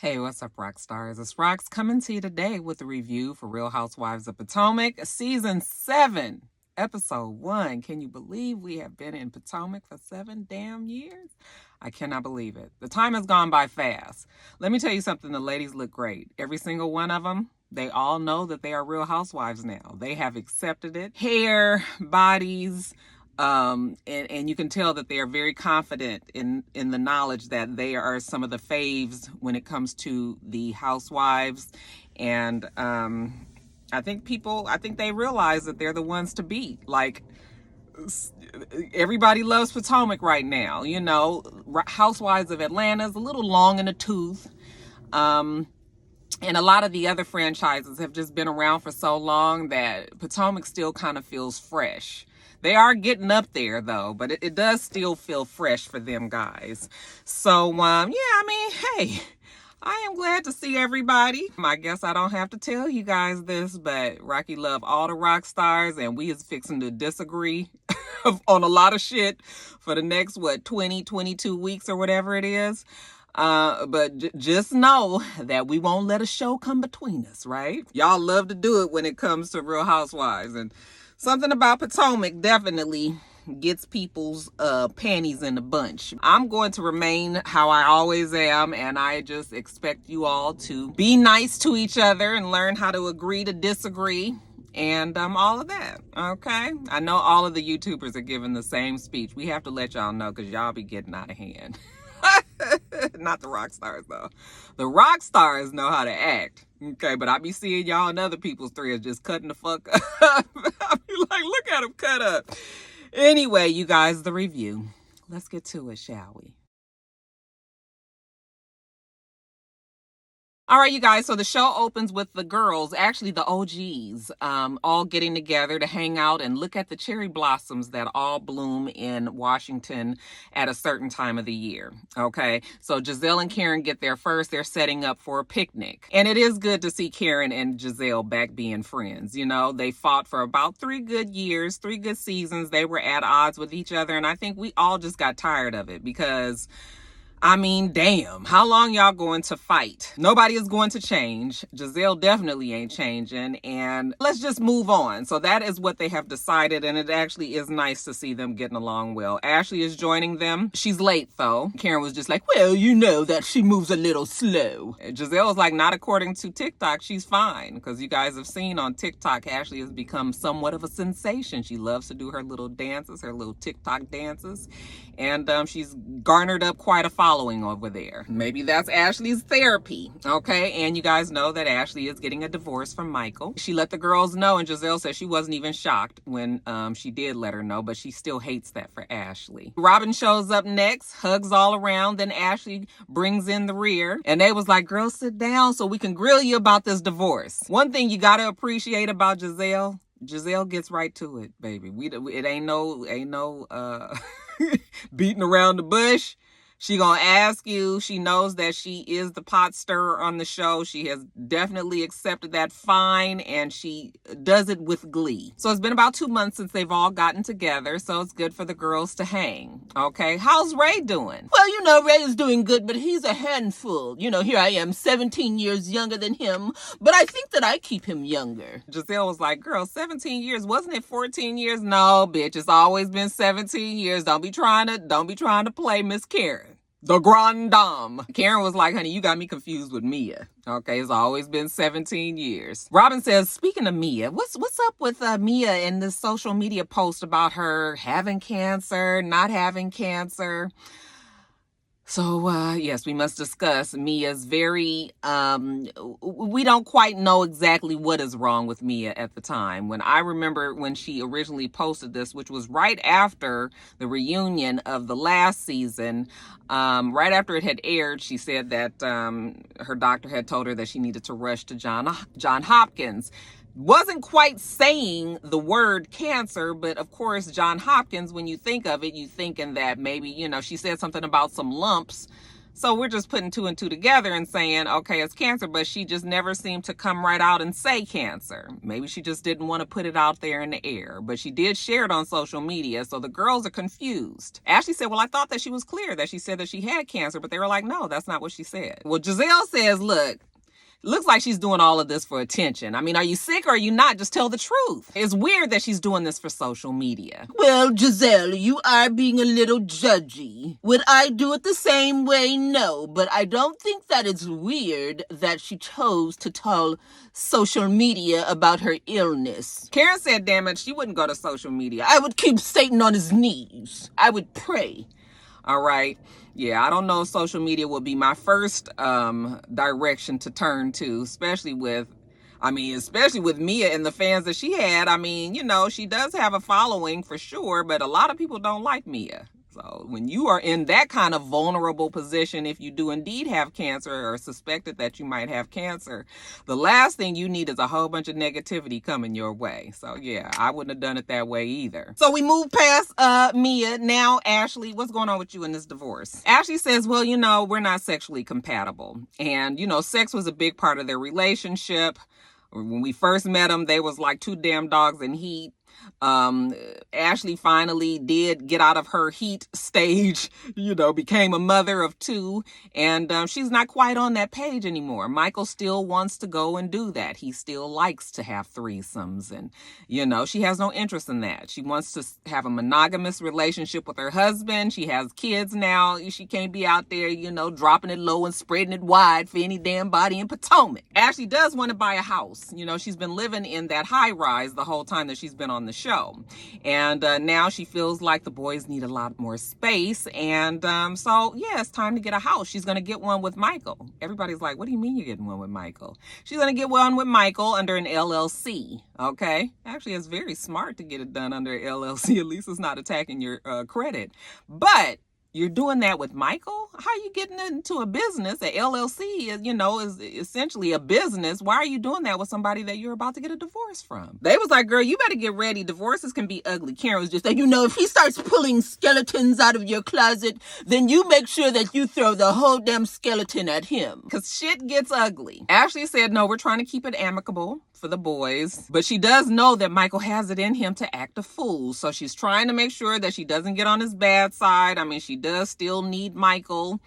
Hey, what's up, rock stars? It's Rox coming to you today with a review for Real Housewives of Potomac, Season 7, Episode 1. Can you believe we have been in Potomac for 7 damn years? I cannot believe it. The time has gone by fast. Let me tell you something, the ladies look great. Every single one of them, they all know that they are Real Housewives now. They have accepted it. Hair, bodies, and you can tell that they are very confident in the knowledge that they are some of the faves when it comes to the housewives. And I think they realize that they're the ones to beat. Like, everybody loves Potomac right now. You know, Housewives of Atlanta is a little long in the tooth. And a lot of the other franchises have just been around for so long that Potomac still kind of feels fresh. They are getting up there, though, but it does still feel fresh for them guys. So, hey, I am glad to see everybody. I guess I don't have to tell you guys this, but Rocky love all the rock stars, and we is fixing to disagree on a lot of shit for the next, 22 weeks or whatever it is. But just know that we won't let a show come between us, right? Y'all love to do it when it comes to Real Housewives, and something about Potomac definitely gets people's panties in a bunch. I'm going to remain how I always am, and I just expect you all to be nice to each other and learn how to agree to disagree and all of that. Okay, I know all of the YouTubers are giving the same speech. We have to let y'all know because y'all be getting out of hand. Not the rock stars, though. The rock stars know how to act. Okay, but I be seeing y'all and other people's threads just cutting the fuck up. I be like, look at them cut up. Anyway, you guys, the review. Let's get to it, shall we? All right, you guys, so the show opens with the girls, actually the OGs, all getting together to hang out and look at the cherry blossoms that all bloom in Washington at a certain time of the year, okay? So Giselle and Karen get there first. They're setting up for a picnic. And it is good to see Karen and Giselle back being friends. You know, they fought for about 3 good years, 3 good seasons. They were at odds with each other, and I think we all just got tired of it because, I mean, damn, how long y'all going to fight? Nobody is going to change. Giselle definitely ain't changing, and let's just move on. So that is what they have decided, and it actually is nice to see them getting along well. Ashley is joining them. She's late, though. Karen was just like, well, you know that she moves a little slow. Giselle was like, not according to TikTok. She's fine, because you guys have seen on TikTok, Ashley has become somewhat of a sensation. She loves to do her little dances, her little TikTok dances, and she's garnered up quite a following over there. Maybe that's Ashley's therapy, okay? And you guys know that Ashley is getting a divorce from Michael. She let the girls know, and Giselle said she wasn't even shocked when she did let her know, but she still hates that for Ashley. Robin shows up next, hugs all around, then Ashley brings in the rear, and they was like, girl, sit down so we can grill you about this divorce. One thing you gotta appreciate about Giselle gets right to it, baby. It ain't no beating around the bush. She gonna ask you. She knows that she is the pot stirrer on the show. She has definitely accepted that fine, and she does it with glee. So it's been about 2 months since they've all gotten together, so it's good for the girls to hang. Okay, how's Ray doing? Well, you know, Ray is doing good, but he's a handful. You know, here I am, 17 years younger than him, but I think that I keep him younger. Giselle was like, girl, 17 years, wasn't it 14 years? No, bitch, it's always been 17 years. Don't be trying to play Miss Karen, the Grand Dame. Karen was like, honey, you got me confused with Mia. Okay, it's always been 17 years. Robin says, speaking of Mia, what's up with Mia and this social media post about her having cancer, not having cancer? So, yes, we must discuss Mia's we don't quite know exactly what is wrong with Mia at the time. When I remember when she originally posted this, which was right after the reunion of the last season, right after it had aired, she said that her doctor had told her that she needed to rush to John Hopkins. Wasn't quite saying the word cancer, but of course, John Hopkins, when you think of it, you thinking that maybe, you know, she said something about some lumps. So we're just putting two and two together and saying, okay, it's cancer, but she just never seemed to come right out and say cancer. Maybe she just didn't want to put it out there in the air, but she did share it on social media. So the girls are confused. Ashley said, well, I thought that she was clear that she said that she had cancer, but they were like, no, that's not what she said. Well, Giselle says, look, looks like she's doing all of this for attention. I mean, are you sick or are you not? Just tell the truth. It's weird that she's doing this for social media. Well, Giselle, you are being a little judgy. Would I do it the same way? No, but I don't think that it's weird that she chose to tell social media about her illness. Karen said, damn it, she wouldn't go to social media. I would keep Satan on his knees. I would pray. All right. Yeah, I don't know if social media will be my first direction to turn to, especially with Mia and the fans that she had. I mean, you know, she does have a following for sure, but a lot of people don't like Mia. So when you are in that kind of vulnerable position, if you do indeed have cancer or suspected that you might have cancer, the last thing you need is a whole bunch of negativity coming your way. So yeah, I wouldn't have done it that way either. So we move past Mia. Now, Ashley, what's going on with you in this divorce? Ashley says, well, you know, we're not sexually compatible. And, you know, sex was a big part of their relationship. When we first met them, they was like two damn dogs in heat. Ashley finally did get out of her heat stage, you know, became a mother of two, and she's not quite on that page anymore. Michael still wants to go and do that. He still likes to have threesomes, and, you know, she has no interest in that. She wants to have a monogamous relationship with her husband. She has kids now. She can't be out there, you know, dropping it low and spreading it wide for any damn body in Potomac. Ashley does want to buy a house. You know, she's been living in that high rise the whole time that she's been on the show. And now she feels like the boys need a lot more space. And so, yeah, it's time to get a house. She's going to get one with Michael. Everybody's like, what do you mean you're getting one with Michael? She's going to get one with Michael under an LLC. Okay. Actually, it's very smart to get it done under an LLC. At least it's not attacking your credit. But you're doing that with Michael? How are you getting into a business? A LLC is, you know, is essentially a business. Why are you doing that with somebody that you're about to get a divorce from? They was like, girl, you better get ready. Divorces can be ugly. Karen was just like, you know, if he starts pulling skeletons out of your closet, then you make sure that you throw the whole damn skeleton at him. Because shit gets ugly. Ashley said, no, we're trying to keep it amicable for the boys. But she does know that Michael has it in him to act a fool. So she's trying to make sure that she doesn't get on his bad side. I mean, she does still need Michael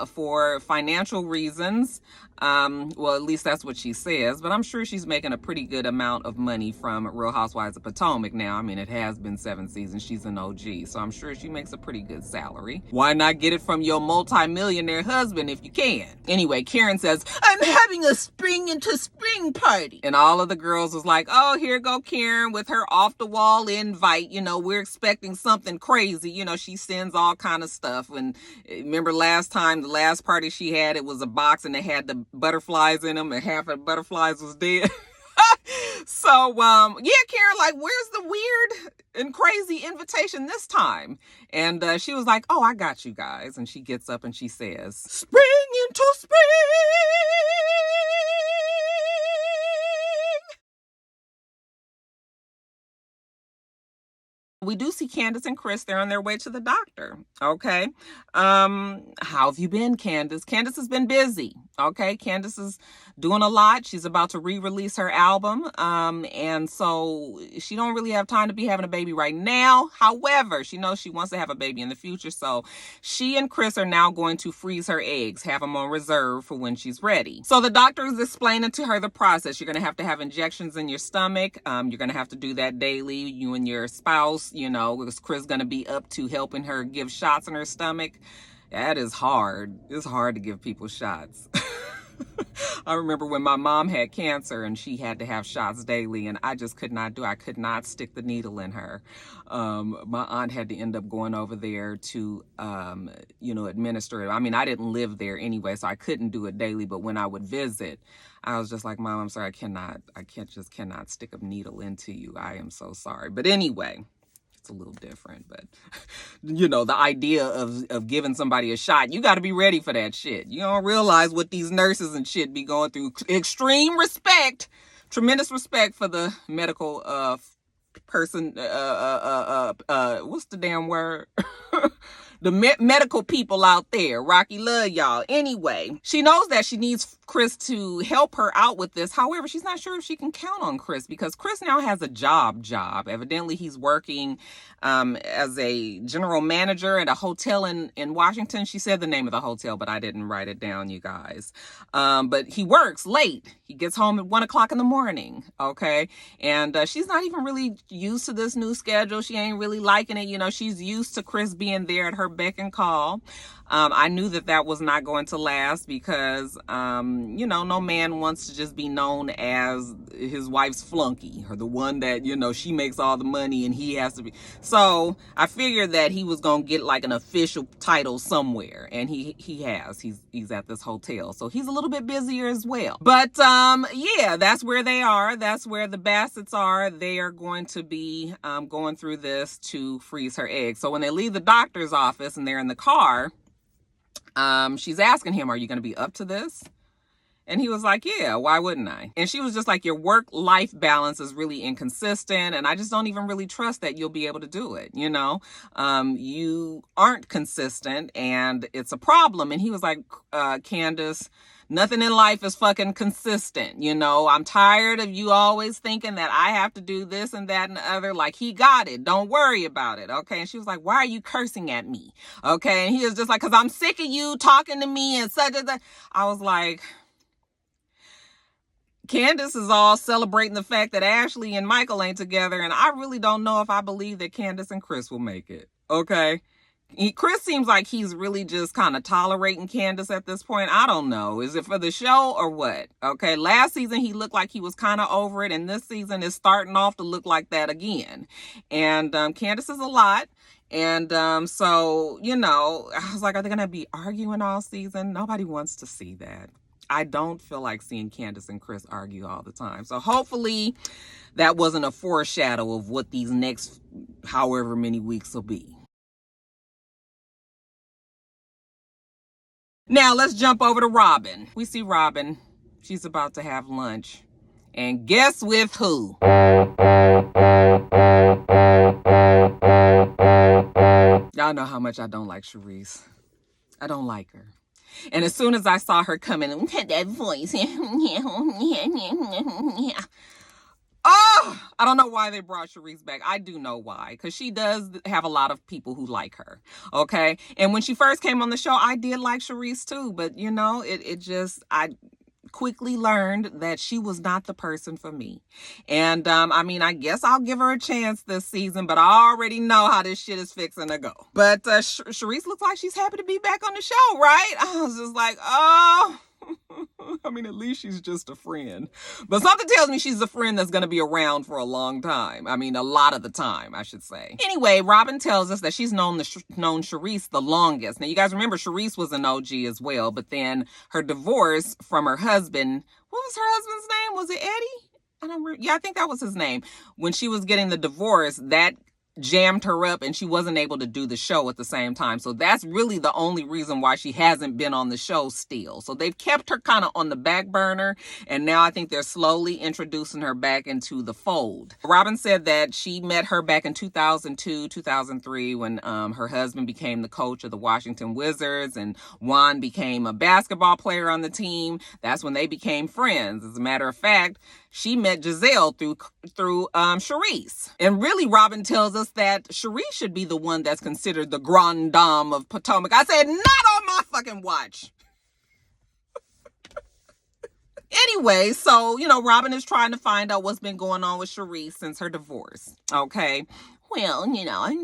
for financial reasons. Well, at least that's what she says, but I'm sure she's making a pretty good amount of money from Real Housewives of Potomac now. I mean, it has been 7 seasons. She's an OG, so I'm sure she makes a pretty good salary. Why not get it from your multi-millionaire husband if you can? Anyway, Karen says, I'm having a spring into spring party. And all of the girls was like, oh, here go Karen with her off-the-wall invite. You know, we're expecting something crazy. You know, she sends all kind of stuff. And remember last time, the last party she had, it was a box and they had the butterflies in them and half of the butterflies was dead. So, yeah, Karen, like, where's the weird and crazy invitation this time? And she was like, oh, I got you guys. And she gets up and she says, spring into spring. We do see Candace and Chris. They're on their way to the doctor. Okay. How have you been, Candace? Candace has been busy. Okay. Candace is doing a lot. She's about to re-release her album. And so she don't really have time to be having a baby right now. However, she knows she wants to have a baby in the future. So she and Chris are now going to freeze her eggs, have them on reserve for when she's ready. So the doctor is explaining to her the process. You're going to have injections in your stomach. You're going to have to do that daily. You and your spouse, you know, is Chris going to be up to helping her give shots in her stomach? That is hard. It's hard to give people shots. I remember when my mom had cancer and she had to have shots daily, and I just could not stick the needle in her. My aunt had to end up going over there to, you know, administer it. I mean, I didn't live there anyway, so I couldn't do it daily. But when I would visit, I was just like, Mom, I'm sorry, I cannot stick a needle into you. I am so sorry. But anyway, it's a little different, but you know, the idea of giving somebody a shot, you got to be ready for that shit. You don't realize what these nurses and shit be going through. Extreme respect, tremendous respect for the medical person. What's the damn word? the medical people out there. Rocky, love y'all. Anyway, she knows that she needs Chris to help her out with this. However, she's not sure if she can count on Chris because Chris now has a job. Evidently, he's working as a general manager at a hotel in Washington. She said the name of the hotel, but I didn't write it down, you guys. But he works late. He gets home at 1 o'clock in the morning. Okay. And she's not even really used to this new schedule. She ain't really liking it. You know, she's used to Chris being there at her beck and call. I knew that was not going to last because, you know, no man wants to just be known as his wife's flunky or the one that, you know, she makes all the money and he has to be. So I figured that he was going to get like an official title somewhere, and he has. He's at this hotel. So he's a little bit busier as well. But yeah, that's where they are. That's where the Bassets are. They are going to be going through this to freeze her eggs. So when they leave the doctor's office and they're in the car, she's asking him, are you going to be up to this? And he was like, yeah, why wouldn't I? And she was just like, your work-life balance is really inconsistent, and I just don't even really trust that you'll be able to do it, you know? You aren't consistent, and it's a problem. And he was like, Candace, nothing in life is fucking consistent, you know? I'm tired of you always thinking that I have to do this and that and the other. Like, he got it. Don't worry about it, okay? And she was like, why are you cursing at me? Okay? And he was just like, because I'm sick of you talking to me and such and that. I was like, Candace is all celebrating the fact that Ashley and Michael ain't together, and I really don't know if I believe that Candace and Chris will make it, okay? Chris seems like he's really just kind of tolerating Candace at this point. I don't know. Is it for the show or what? Okay, last season he looked like he was kind of over it, and this season is starting off to look like that again. And Candace is a lot. And so, you know, I was like, are they going to be arguing all season? Nobody wants to see that. I don't feel like seeing Candace and Chris argue all the time. So hopefully that wasn't a foreshadow of what these next however many weeks will be. Now let's jump over to Robin. We see Robin. She's about to have lunch. And guess with who? Y'all know how much I don't like Charisse. I don't like her. And as soon as I saw her come in, had that voice. Oh, I don't know why they brought Charisse back. I do know why, because she does have a lot of people who like her. Okay. And when she first came on the show, I did like Charisse too. But, you know, I quickly learned that she was not the person for me. And I mean, I guess I'll give her a chance this season, but I already know how this shit is fixing to go. But Charisse looks like she's happy to be back on the show, right? I was just like, oh, I mean, at least she's just a friend. But something tells me she's a friend that's going to be around for a long time. I mean, a lot of the time, I should say. Anyway, Robin tells us that she's known Charisse the longest. Now, you guys remember Charisse was an OG as well, but then her divorce from her husband, what was her husband's name? Was it Eddie? I don't remember. Yeah, I think that was his name. When she was getting the divorce, that jammed her up and she wasn't able to do the show at the same time. So that's really the only reason why she hasn't been on the show still. So they've kept her kind of on the back burner, and now I think they're slowly introducing her back into the fold. Robin said that she met her back in 2002, 2003 when her husband became the coach of the Washington Wizards and Juan became a basketball player on the team. That's when they became friends. As a matter of fact, she met Giselle through Charisse. And really, Robin tells us that Charisse should be the one that's considered the grande dame of Potomac. I said, not on my fucking watch. Anyway, so, you know, Robin is trying to find out what's been going on with Charisse since her divorce. Okay. Well, you know, I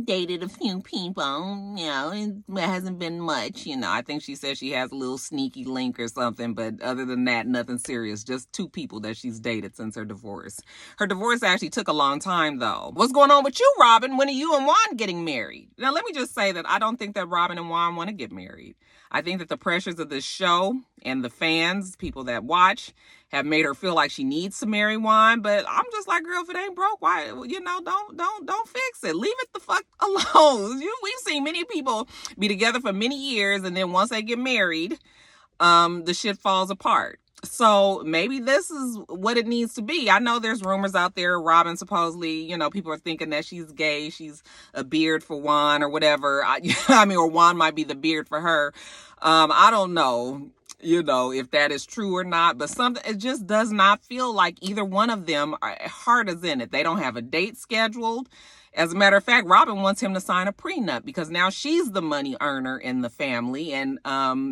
dated a few people, you know, it hasn't been much, you know. I think she says she has a little sneaky link or something, but other than that, nothing serious. Just 2 people that she's dated since her divorce. Her divorce actually took a long time, though. What's going on with you, Robin? When are you and Juan getting married? Now, let me just say that I don't think that Robin and Juan want to get married. I think that the pressures of this show and the fans, people that watch, have made her feel like she needs to marry Juan. But I'm just like, girl, if it ain't broke, why, you know, don't fix it. Leave it the fuck alone. We've seen many people be together for many years, and then once they get married, the shit falls apart. So maybe this is what it needs to be. I know there's rumors out there. Robin supposedly, people are thinking that she's gay. She's a beard for Juan or whatever. I mean, or Juan might be the beard for her. I don't know, if that is true or not. But it just does not feel like either one of them heart is in it. They don't have a date scheduled. As a matter of fact, Robin wants him to sign a prenup because now she's the money earner in the family, and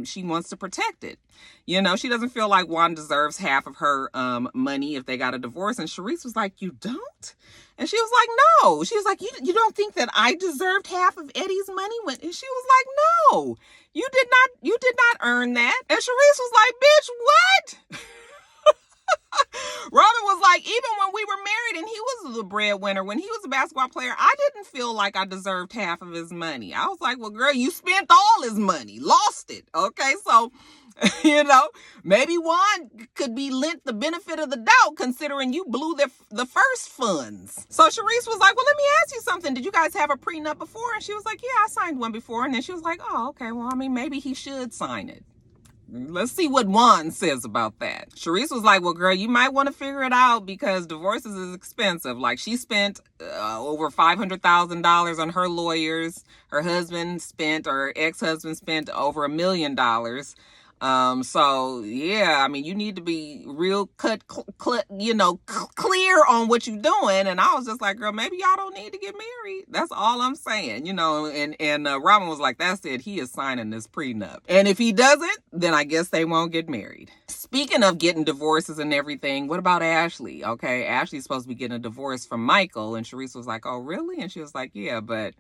she wants to protect it. She doesn't feel like Juan deserves half of her money if they got a divorce. And Charisse was like, you don't? And she was like, no. She was like, you don't think that I deserved half of Eddie's money? And she was like, no, you did not earn that. And Charisse was like, bitch, what? Robin was like, even when we were married and he was the breadwinner, when he was a basketball player, I didn't feel like I deserved half of his money. I was like, well, girl, you spent all his money, lost it. Okay, so, maybe Juan could be lent the benefit of the doubt considering you blew the first funds. So Charisse was like, well, let me ask you something. Did you guys have a prenup before? And she was like, yeah, I signed one before. And then she was like, oh, okay, well, I mean, maybe he should sign it. Let's see what Juan says about that. Charisse was like, well, girl, you might want to figure it out because divorces is expensive. Like, she spent over $500,000 on her lawyers. Her husband spent, or ex-husband spent over $1 million. So yeah, I mean, you need to be real clear on what you're doing. And I was just like, girl, maybe y'all don't need to get married. That's all I'm saying, and Robin was like, that's it. He is signing this prenup. And if he doesn't, then I guess they won't get married. Speaking of getting divorces and everything, what about Ashley? Okay. Ashley's supposed to be getting a divorce from Michael. And Charisse was like, oh, really? And she was like, yeah, but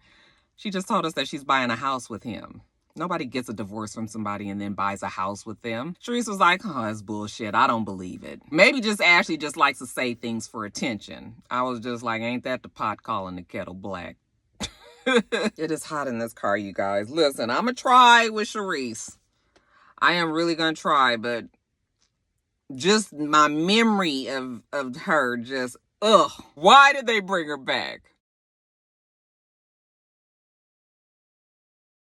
she just told us that she's buying a house with him. Nobody gets a divorce from somebody and then buys a house with them. Charisse was like, oh, it's bullshit. I don't believe it. Maybe just Ashley just likes to say things for attention. I was just like, ain't that the pot calling the kettle black? It is hot in this car, you guys. Listen, I'm going to try with Charisse. I am really going to try, but just my memory of her just, ugh. Why did they bring her back?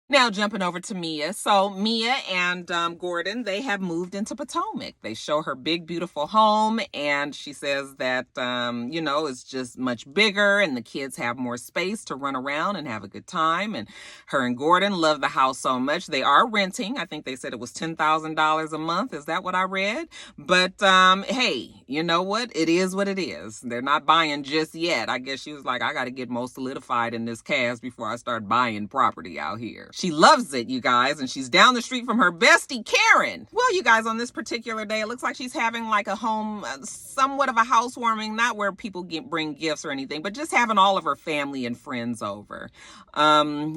Now jumping over to Mia. So Mia and Gordon, they have moved into Potomac. They show her big, beautiful home. And she says that, it's just much bigger and the kids have more space to run around and have a good time. And her and Gordon love the house so much. They are renting. I think they said it was $10,000 a month. Is that what I read? But hey, you know what? It is what it is. They're not buying just yet. I guess she was like, I got to get more solidified in this cast before I start buying property out here. She loves it, you guys, and she's down the street from her bestie, Karen. Well, you guys, on this particular day, it looks like she's having like a home, somewhat of a housewarming, not where people bring gifts or anything, but just having all of her family and friends over.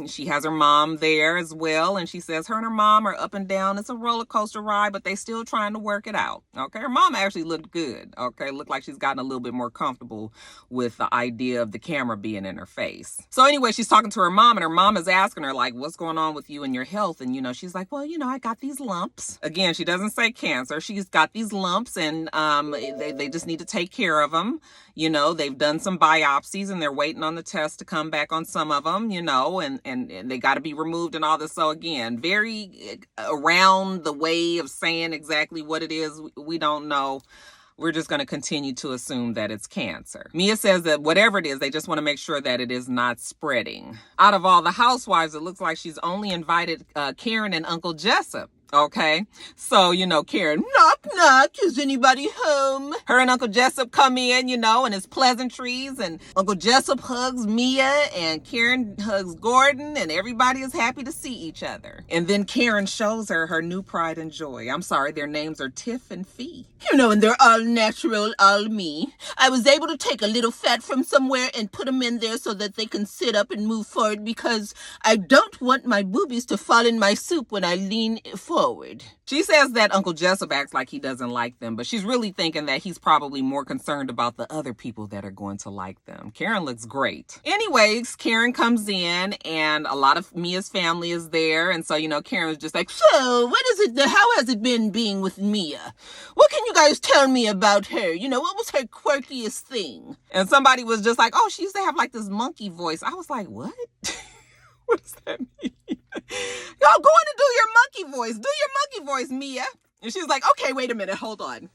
She has her mom there as well, and she says her and her mom are up and down. It's a roller coaster ride, but they still trying to work it out. Okay, her mom actually looked good. Okay, looked like she's gotten a little bit more comfortable with the idea of the camera being in her face. So anyway, she's talking to her mom, and her mom is asking her like, what's going on with you and your health? And she's like, well, I got these lumps. Again, she doesn't say cancer. She's got these lumps, and they just need to take care of them. They've done some biopsies and they're waiting on the test to come back on some of them, and they got to be removed and all this. So again, very around the way of saying exactly what it is. We don't know. We're just going to continue to assume that it's cancer. Mia says that whatever it is, they just want to make sure that it is not spreading. Out of all the housewives, it looks like she's only invited Karen and Uncle Jessup. Okay, so, Karen, knock, knock, is anybody home? Her and Uncle Jessup come in, and it's pleasantries, and Uncle Jessup hugs Mia, and Karen hugs Gordon, and everybody is happy to see each other. And then Karen shows her her new pride and joy. I'm sorry, their names are Tiff and Fee. And they're all natural, all me. I was able to take a little fat from somewhere and put them in there so that they can sit up and move forward because I don't want my boobies to fall in my soup when I lean forward. She says that Uncle Jessup acts like he doesn't like them, but she's really thinking that he's probably more concerned about the other people that are going to like them. Karen looks great. Anyways, Karen comes in and a lot of Mia's family is there. And so, Karen was just like, so what is it? How has it been being with Mia? What can you guys tell me about her? What was her quirkiest thing? And somebody was just like, oh, she used to have like this monkey voice. I was like, what? What does that mean? Y'all go in and do your monkey voice. Do your monkey voice, Mia. And she's like, okay, wait a minute, hold on.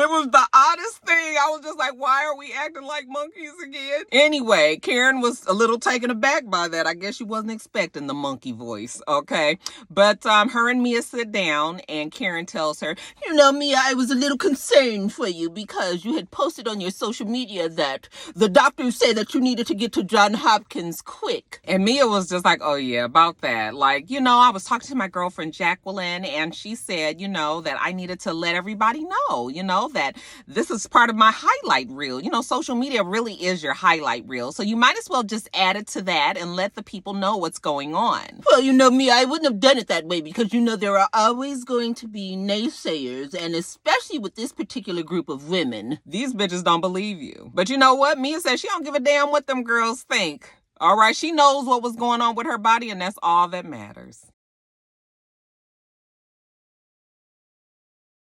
It was the oddest thing. I was just like, why are we acting like monkeys again? Anyway, Karen was a little taken aback by that. I guess she wasn't expecting the monkey voice, okay? But her and Mia sit down, and Karen tells her, you know, Mia, I was a little concerned for you because you had posted on your social media that the doctors say that you needed to get to Johns Hopkins quick. And Mia was just like, oh yeah, about that. Like, you know, I was talking to my girlfriend Jacqueline, and she said, you know, that I needed to let everybody know, you know, that this is part of my highlight reel. You know, social media really is your highlight reel. So you might as well just add it to that and let the people know what's going on. Well, you know, Mia, I wouldn't have done it that way because, you know, there are always going to be naysayers, and especially with this particular group of women. These bitches don't believe you. But you know what? Mia says she don't give a damn what them girls think. All right, she knows what was going on with her body, and that's all that matters.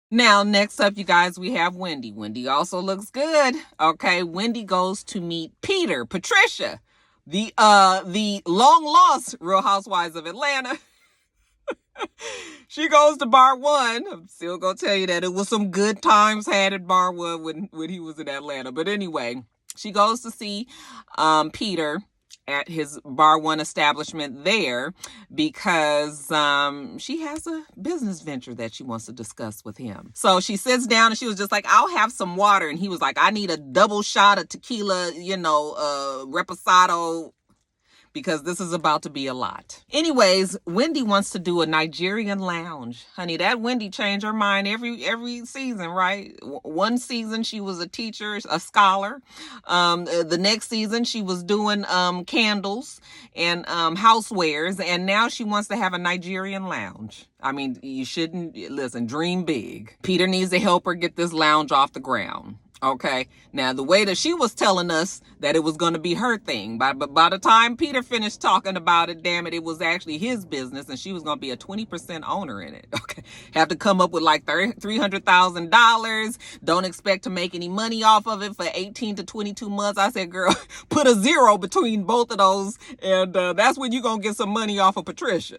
Now, next up, you guys, we have Wendy. Wendy also looks good. Okay, Wendy goes to meet Patricia, the long-lost Real Housewives of Atlanta. She goes to Bar 1. I'm still going to tell you that it was some good times had at Bar 1 when he was in Atlanta. But anyway, she goes to see Peter at his Bar 1 establishment there because she has a business venture that she wants to discuss with him. So she sits down and she was just like, I'll have some water. And he was like, I need a double shot of tequila, you know, reposado, because this is about to be a lot. Anyways, Wendy wants to do a Nigerian lounge. Honey, that Wendy changed her mind every season, right? One season she was a teacher, a scholar. The next season she was doing candles and housewares, and now she wants to have a Nigerian lounge. I mean, you shouldn't, listen, dream big. Peter needs to help her get this lounge off the ground. Okay, now the way that she was telling us that it was going to be her thing, but by the time Peter finished talking about it, damn it, it was actually his business, and she was going to be a 20% owner in it. Okay, have to come up with like $300,000. Don't expect to make any money off of it for 18 to 22 months. I said, girl, put a zero between both of those, and that's when you're going to get some money off of Patricia.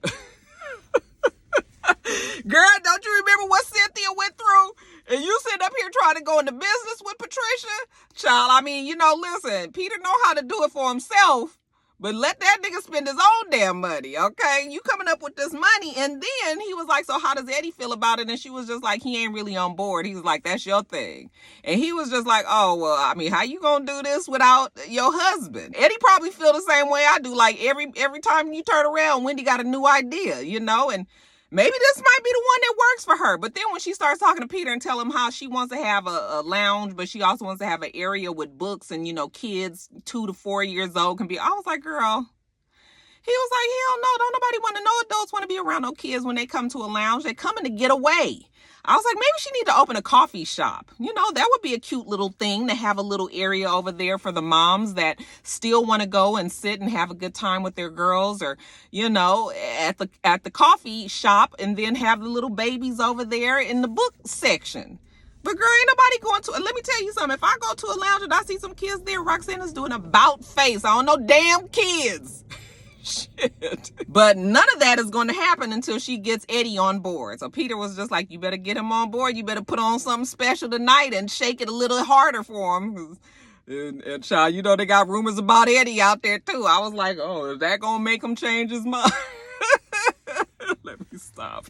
Girl, don't you remember what Cynthia went through? And you sitting up here trying to go into business with Patricia? Child, I mean, you know, listen, Peter know how to do it for himself, but let that nigga spend his own damn money, okay? You coming up with this money. And then he was like, so how does Eddie feel about it? And she was just like, he ain't really on board. He was like, that's your thing. And he was just like, oh, well, I mean, how you gonna do this without your husband? Eddie probably feel the same way I do. Like every time you turn around, Wendy got a new idea, you know? And maybe this might be the one that works for her. But then when she starts talking to Peter and tell him how she wants to have a lounge, but she also wants to have an area with books and, you know, kids 2 to 4 years old can be. I was like, girl. He was like, hell no, don't nobody want to know adults want to be around no kids when they come to a lounge. They're coming to get away. I was like, maybe she need to open a coffee shop. You know, that would be a cute little thing to have a little area over there for the moms that still want to go and sit and have a good time with their girls, or, you know, at the coffee shop, and then have the little babies over there in the book section. But girl, ain't nobody going to, let me tell you something. If I go to a lounge and I see some kids there, Roxana's doing about face. I don't know damn kids. Shit. But none of that is going to happen until she gets Eddie on board. So Peter was just like, you better get him on board. You better put on something special tonight and shake it a little harder for him. And child, you know, they got rumors about Eddie out there too. I was like, oh, is that going to make him change his mind? Let me stop.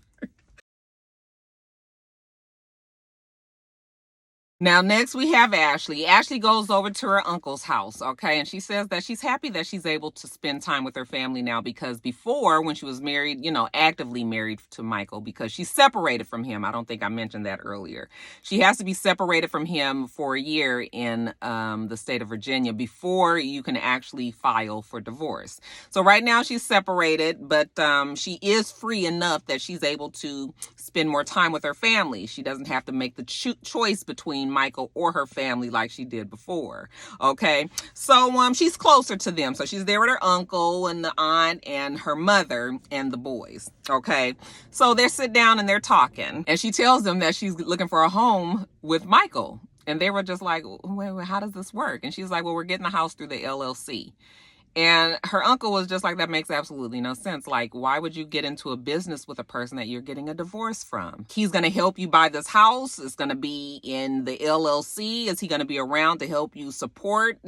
Now, next we have Ashley. Ashley goes over to her uncle's house, okay? And she says that she's happy that she's able to spend time with her family now, because before, when she was married, you know, actively married to Michael, because she's separated from him. I don't think I mentioned that earlier. She has to be separated from him for a year in the state of Virginia before you can actually file for divorce. So right now she's separated, but she is free enough that she's able to spend more time with her family. She doesn't have to make the choice between Michael or her family like she did before. Okay, so she's closer to them, so she's there with her uncle and the aunt and her mother and the boys. Okay, so they're sitting down and they're talking, and she tells them that she's looking for a home with Michael, and they were just like, wait, how does this work? And she's like, well, we're getting a house through the LLC. And her uncle was just like, that makes absolutely no sense. Like, why would you get into a business with a person that you're getting a divorce from? He's going to help you buy this house. It's going to be in the LLC. Is he going to be around to help you support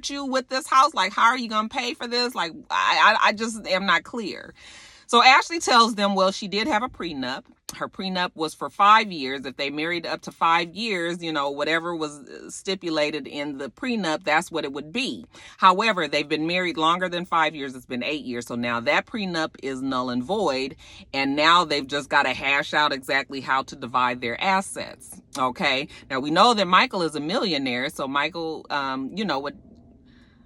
you with this house? Like, how are you going to pay for this? Like, I just am not clear. So Ashley tells them, well, she did have a prenup. Her prenup was for 5 years. If they married up to 5 years, whatever was stipulated in the prenup, that's what it would be. However, they've been married longer than 5 years. It's been 8 years. So now that prenup is null and void. And now they've just got to hash out exactly how to divide their assets. Okay. Now we know that Michael is a millionaire. So Michael,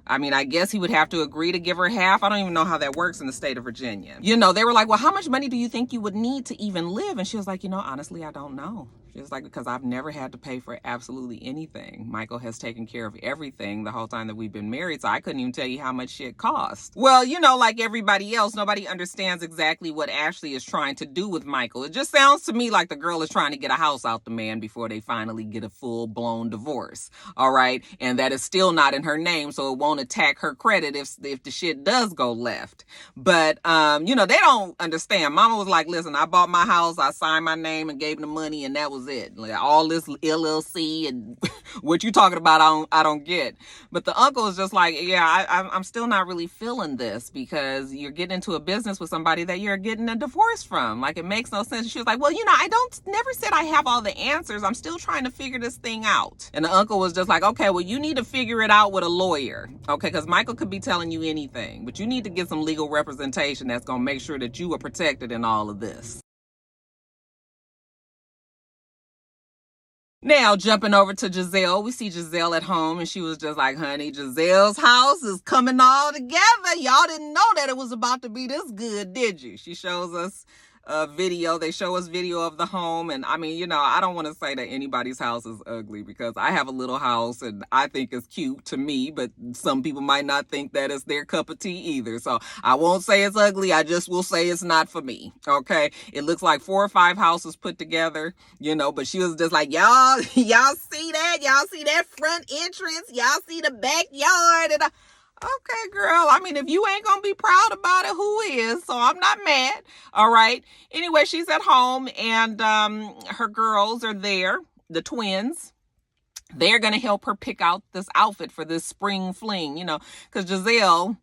I guess he would have to agree to give her half. I don't even know how that works in the state of Virginia. They were like, well, how much money do you think you would need to even live? And she was like, honestly, I don't know. She was like, because I've never had to pay for absolutely anything. Michael has taken care of everything the whole time that we've been married. So I couldn't even tell you how much shit cost. Well, like everybody else, nobody understands exactly what Ashley is trying to do with Michael. It just sounds to me like the girl is trying to get a house out the man before they finally get a full-blown divorce. All right. And that is still not in her name. So it won't attack her credit if the shit does go left. But, they don't understand. Mama was like, listen, I bought my house. I signed my name and gave them the money. And that was it. Like, all this LLC and what you talking about, I don't get. But the uncle is just like, yeah, I'm still not really feeling this because you're getting into a business with somebody that you're getting a divorce from. Like, it makes no sense. She was like, well, I never said I have all the answers. I'm still trying to figure this thing out. And the uncle was just like, okay, well, you need to figure it out with a lawyer. Okay, because Michael could be telling you anything, but you need to get some legal representation that's going to make sure that you are protected in all of this. Now, jumping over to Giselle, we see Giselle at home, and she was just like, honey, Giselle's house is coming all together. Y'all didn't know that it was about to be this good, did you? She shows us a video. They show us video of the home. And I don't want to say that anybody's house is ugly because I have a little house and I think it's cute to me, but some people might not think that it's their cup of tea either. So I won't say it's ugly. I just will say it's not for me. Okay. It looks like 4 or 5 houses put together, but she was just like, y'all see that? Y'all see that front entrance? Y'all see the backyard? And okay, girl. If you ain't going to be proud about it, who is? So I'm not mad. All right. Anyway, she's at home and her girls are there, the twins. They're going to help her pick out this outfit for this spring fling, because Giselle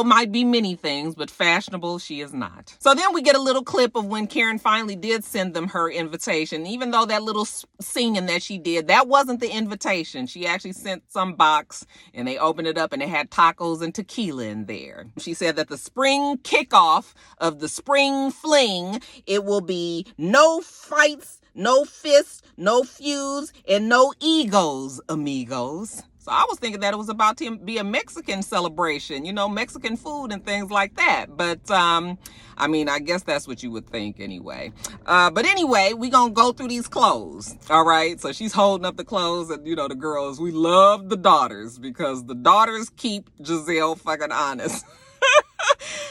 might be many things, but fashionable she is not. So then we get a little clip of when Karen finally did send them her invitation. Even though that little singing that she did, that wasn't the invitation. She actually sent some box and they opened it up and it had tacos and tequila in there. She said that the spring kickoff of the spring fling, it will be no fights, no fists, no feuds, and no egos, amigos. So I was thinking that it was about to be a Mexican celebration, Mexican food and things like that. But, I guess that's what you would think anyway. But anyway, we gonna go through these clothes. All right. So she's holding up the clothes and, the girls, we love the daughters because the daughters keep Giselle fucking honest.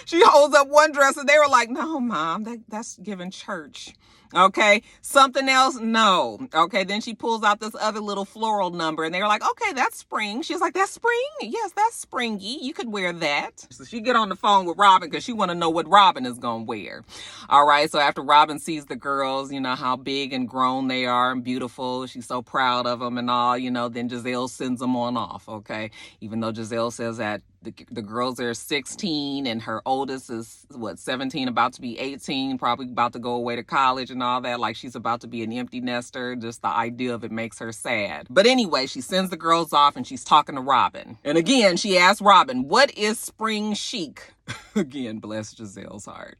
She holds up one dress and they were like, no, Mom, that's giving church. Okay. Something else? No. Okay. Then she pulls out this other little floral number and they were like, okay, that's spring. She was like, that's spring? Yes, that's springy. You could wear that. So she get on the phone with Robin because she want to know what Robin is going to wear. All right. So after Robin sees the girls, how big and grown they are and beautiful, she's so proud of them and all, then Giselle sends them on off. Okay. Even though Giselle says that the girls are 16 and her oldest is 17, about to be 18, probably about to go away to college and all that. Like she's about to be an empty nester. Just the idea of it makes her sad. But anyway, she sends the girls off and she's talking to Robin. And again, she asks Robin, what is spring chic? Again, bless Giselle's heart.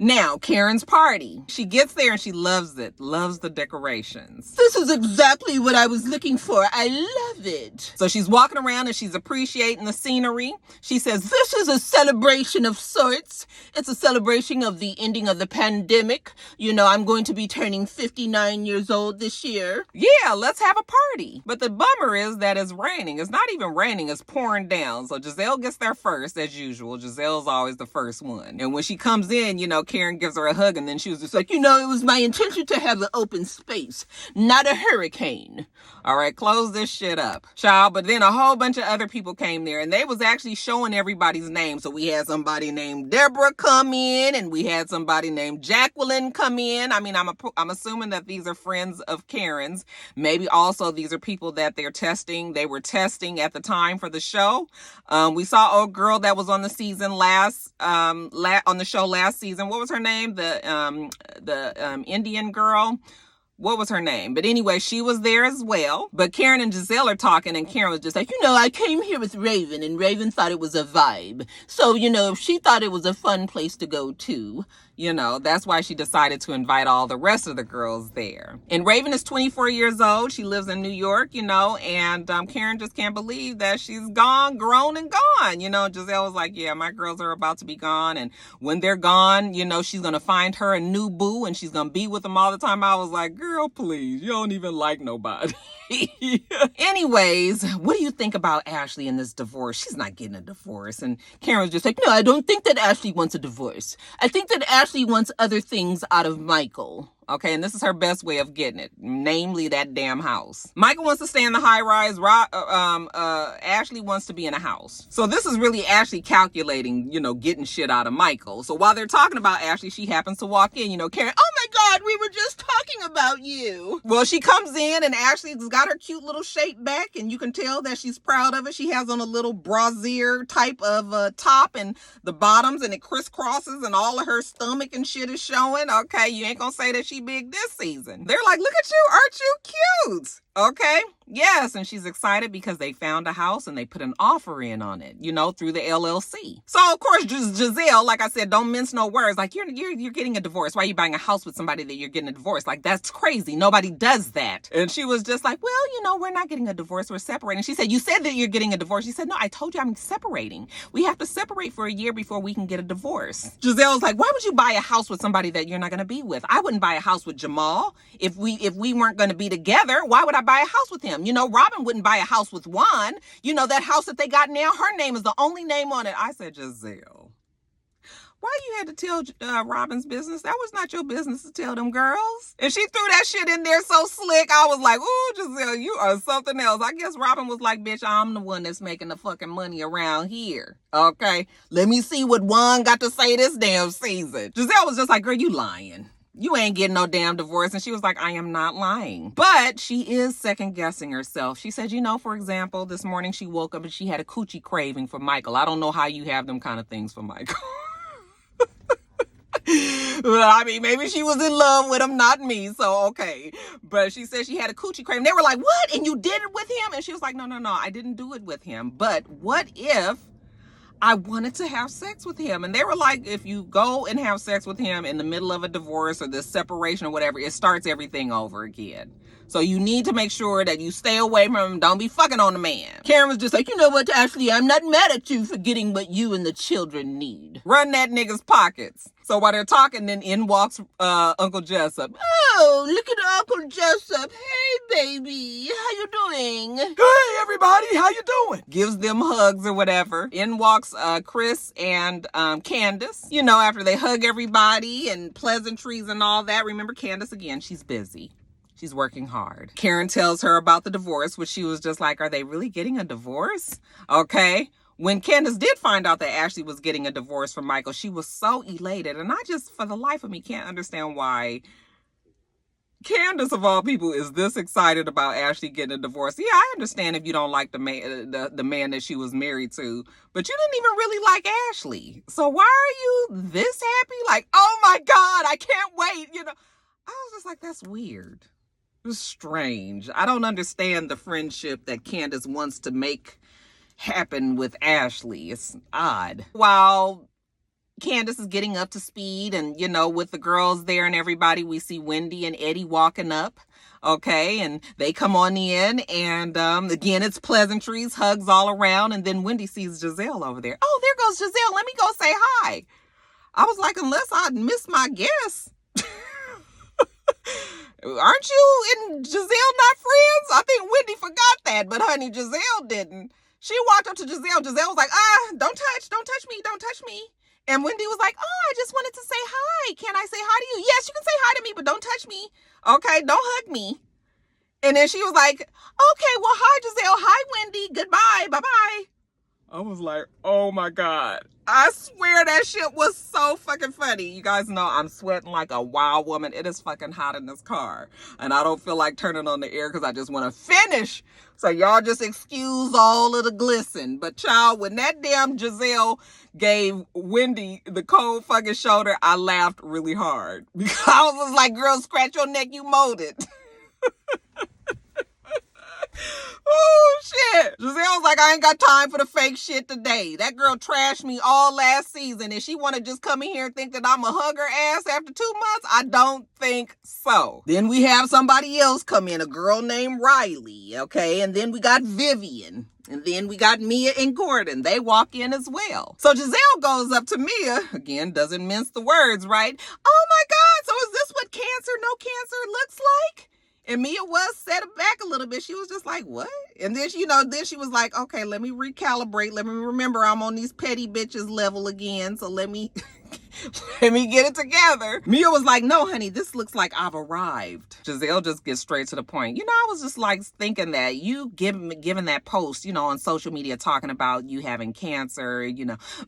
Now, Karen's party. She gets there and she loves it. Loves the decorations. This is exactly what I was looking for. I love it. So she's walking around and she's appreciating the scenery. She says, this is a celebration of sorts. It's a celebration of the ending of the pandemic. I'm going to be turning 59 years old this year. Yeah, let's have a party. But the bummer is that it's raining. It's not even raining. It's pouring down. So Giselle gets there first, as usual. Giselle's always the first one. And when she comes in, Karen gives her a hug, and then she was just like, it was my intention to have an open space, not a hurricane. All right, close this shit up, child. But then a whole bunch of other people came there, and they was actually showing everybody's name. So we had somebody named Deborah come in, and we had somebody named Jacqueline come in. I mean, I'm assuming that these are friends of Karen's. Maybe also these are people that they were testing at the time for the show. We saw a girl that was on the season on the show last season. What was her name? The Indian girl. What was her name? But anyway, she was there as well. But Karen and Giselle are talking, and Karen was just like, I came here with Raven, and Raven thought it was a vibe. So, if she thought it was a fun place to go to, that's why she decided to invite all the rest of the girls there. And Raven is 24 years old. She lives in New York, and Karen just can't believe that she's grown and gone. Giselle was like, yeah, my girls are about to be gone. And when they're gone, she's going to find her a new boo, and she's going to be with them all the time. I was like, girl, please, you don't even like nobody. Anyways, what do you think about Ashley and this divorce? She's not getting a divorce. And Karen was just like, no, I don't think that Ashley wants a divorce. I think that Ashley wants other things out of Michael. Okay, and this is her best way of getting it, namely that damn house. Michael wants to stay in the high rise. Ashley wants to be in a house. So this is really Ashley calculating, getting shit out of Michael. So while they're talking about Ashley, she happens to walk in. Karen, oh my God, we were just talking about you. Well, she comes in, and Ashley's got her cute little shape back, and you can tell that she's proud of it. She has on a little brassiere type of top and the bottoms, and it crisscrosses, and all of her stomach and shit is showing. Okay, you ain't gonna say that she big this season. They're like, look at you, aren't you cute? Okay. Yes. And she's excited because they found a house and they put an offer in on it, through the LLC. So of course, Giselle, like I said, don't mince no words. Like you're getting a divorce. Why are you buying a house with somebody that you're getting a divorce? Like that's crazy. Nobody does that. And she was just like, well, we're not getting a divorce. We're separating. She said, you said that you're getting a divorce. She said, no, I told you I'm separating. We have to separate for a year before we can get a divorce. Giselle was like, why would you buy a house with somebody that you're not going to be with? I wouldn't buy a house with Jamal. If we weren't going to be together, why would I buy a house with him? Robin wouldn't buy a house with Juan. That house that they got now, her name is the only name on it. I said, Giselle, why you had to tell Robin's business? That was not your business to tell them girls. And she threw that shit in there so slick. I was like, ooh, Giselle, you are something else. I guess Robin was like, bitch, I'm the one that's making the fucking money around here. Okay, let me see what Juan got to say this damn season. Giselle was just like, girl, you lying. You ain't getting no damn divorce. And she was like, I am not lying. But she is second guessing herself. She said, for example, this morning she woke up and she had a coochie craving for Michael. I don't know how you have them kind of things for Michael. Well, I mean, maybe she was in love with him, not me. So, okay. But she said she had a coochie craving. They were like, what? And you did it with him? And she was like, no, I didn't do it with him. But what if I wanted to have sex with him? And they were like, if you go and have sex with him in the middle of a divorce or this separation or whatever, it starts everything over again. So you need to make sure that you stay away from him. Don't be fucking on the man. Karen was just like, you know what, Ashley, I'm not mad at you for getting what you and the children need. Run that nigga's pockets. So while they're talking, then in walks Uncle Jessup. Oh, look at Uncle Jessup. Hey, baby. How you doing? Hey, everybody. How you doing? Gives them hugs or whatever. In walks Chris and Candace. After they hug everybody and pleasantries and all that. Remember, Candace, again, she's busy. She's working hard. Karen tells her about the divorce, which she was just like, are they really getting a divorce? Okay. When Candace did find out that Ashley was getting a divorce from Michael, she was so elated. And I just, for the life of me, can't understand why Candace, of all people, is this excited about Ashley getting a divorce. Yeah, I understand if you don't like the man that she was married to, but you didn't even really like Ashley. So why are you this happy? Like, oh my God, I can't wait. I was just like, that's weird. It was strange. I don't understand the friendship that Candace wants to make happen with Ashley. It's odd. While Candace is getting up to speed and, with the girls there and everybody, we see Wendy and Eddie walking up. Okay. And they come on in and, again, it's pleasantries, hugs all around. And then Wendy sees Giselle over there. Oh, there goes Giselle. Let me go say hi. I was like, unless I miss my guess. Aren't you and Giselle not friends? I think Wendy forgot that, but honey, Giselle didn't. She walked up to Giselle. Giselle was like, don't touch me. And Wendy was like, oh, I just wanted to say hi. Can I say hi to you? Yes, you can say hi to me, but don't touch me. Okay, don't hug me. And then she was like, okay, well, hi, Giselle. Hi, Wendy. Goodbye. Bye-bye. I was like, oh my God. I swear that shit was so fucking funny. You guys know I'm sweating like a wild woman. It is fucking hot in this car. And I don't feel like turning on the air because I just want to finish. So y'all just excuse all of the glisten. But child, when that damn Giselle gave Wendy the cold fucking shoulder, I laughed really hard. Because I was like, girl, scratch your neck, you molded. Oh shit. Giselle's like, I ain't got time for the fake shit today. That girl trashed me all last season and she want to just come in here and think that I'm a hug her ass after 2 months? I don't think so. Then we have somebody else come in, a girl named Riley, okay? And then we got Vivian. And then we got Mia and Gordon. They walk in as well. So Giselle goes up to Mia, again, doesn't mince the words, right? Oh my God, so is this what cancer, no cancer looks like? And Mia was set back a little bit. She was just like, what? And then, then she was like, okay, let me recalibrate. Let me remember I'm on these petty bitches level again. So let me let me get it together. Mia was like, no, honey, this looks like I've arrived. Giselle just gets straight to the point. I was just like thinking that you given that post, on social media talking about you having cancer,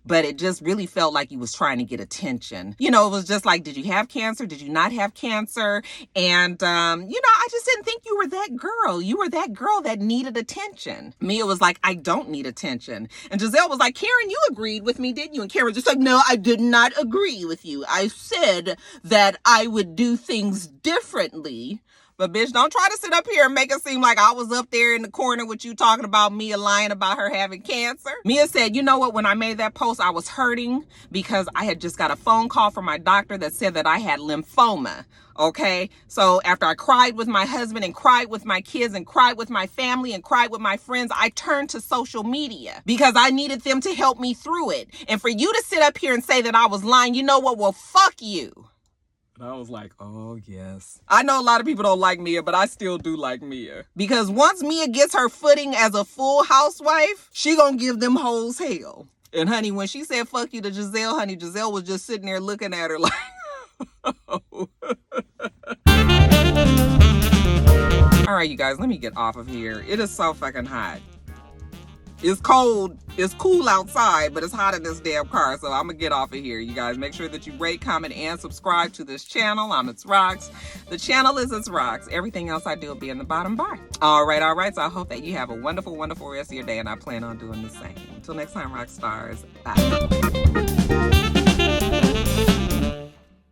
but it just really felt like you was trying to get attention. It was just like, did you have cancer? Did you not have cancer? And, I just didn't think you were that girl. You were that girl that needed attention. Mia was like, I don't need attention. And Giselle was like, Karen, you agreed with me, didn't you? And Karen was just like, no, I did not agree with you. I said that I would do things differently. But bitch, don't try to sit up here and make it seem like I was up there in the corner with you talking about Mia lying about her having cancer. Mia said, you know what? When I made that post, I was hurting because I had just got a phone call from my doctor that said that I had lymphoma. Okay. So after I cried with my husband and cried with my kids and cried with my family and cried with my friends, I turned to social media because I needed them to help me through it. And for you to sit up here and say that I was lying, you know what? Well, fuck you. And I was like, oh, yes. I know a lot of people don't like Mia, but I still do like Mia. Because once Mia gets her footing as a full housewife, she gonna give them hoes hell. And honey, when she said fuck you to Giselle, honey, Giselle was just sitting there looking at her like, oh. All right, you guys, let me get off of here. It is so fucking hot. It's cold. It's cool outside, but it's hot in this damn car. So I'm going to get off of here. You guys, make sure that you rate, comment, and subscribe to this channel. I'm itsrox. The channel is itsrox. Everything else I do will be in the bottom bar. All right. So I hope that you have a wonderful, wonderful rest of your day, and I plan on doing the same. Until next time, rock stars. Bye.